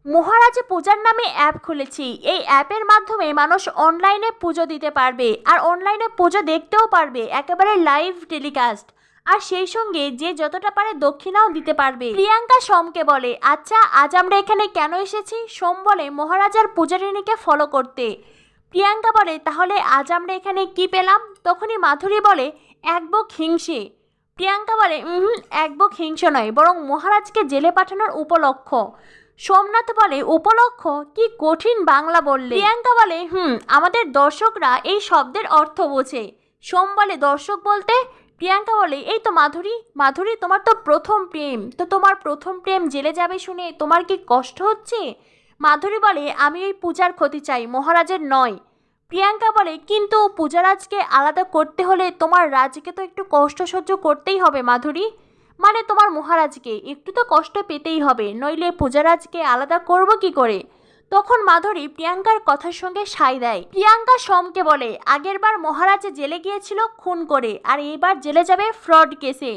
মহারাজে পূজার নামে অ্যাপ খুলেছি। এই অ্যাপের মাধ্যমে মানুষ অনলাইনে পুজো দিতে পারবে আর অনলাইনে পুজো দেখতেও পারবে, একেবারে লাইভ টেলিকাস্ট। আর সেই সঙ্গে যে যতটা পারে দক্ষিণাও দিতে পারবে। প্রিয়াঙ্কা সোমকে বলে, আচ্ছা আজ আমরা এখানে কেন এসেছি? সোম বলে, মহারাজার পূজারিণীকে ফলো করতে। প্রিয়াঙ্কা বলে, তাহলে আজ আমরা এখানে কি পেলাম? তখনই মাধুরী বলে, এক বুক হিংসে। প্রিয়াঙ্কা বলে, এক বুক হিংসে নয়, বরং মহারাজকে জেলে পাঠানোর উপলক্ষ। সোমনাথ বলে, উপলক্ষ? কি কঠিন বাংলা বললে। প্রিয়াঙ্কা বলে, আমাদের দর্শকরা এই শব্দের অর্থ বোঝে। সোম বলে, দর্শক বলতে? প্রিয়াঙ্কা বলে, এই তো মাধুরী। মাধুরী, তোমার তো প্রথম প্রেম, তো তোমার প্রথম প্রেম জেলে যাবে শুনে তোমার কি কষ্ট হচ্ছে? মাধুরী বলে, আমি ওই পূজার ক্ষতি চাই, মহারাজের নয়। প্রিয়াঙ্কা বলে, কিন্তু পূজারাজকে আলাদা করতে হলে তোমার রাজকে তো একটু কষ্ট সহ্য করতেই হবে মাধুরী। মানে তোমার মহারাজকে একটু তো কষ্ট পেতেই হবে, নইলে পূজারাজকে আলাদা করব কি করে? তখন মাধুরী প্রিয়াঙ্কার কথার সঙ্গে সায় দেয়। প্রিয়াঙ্কা সোমকে বলে, আগেরবার মহারাজ জেলে গিয়েছিল খুন করে, আর এইবার জেলে যাবে ফ্রড কেসে।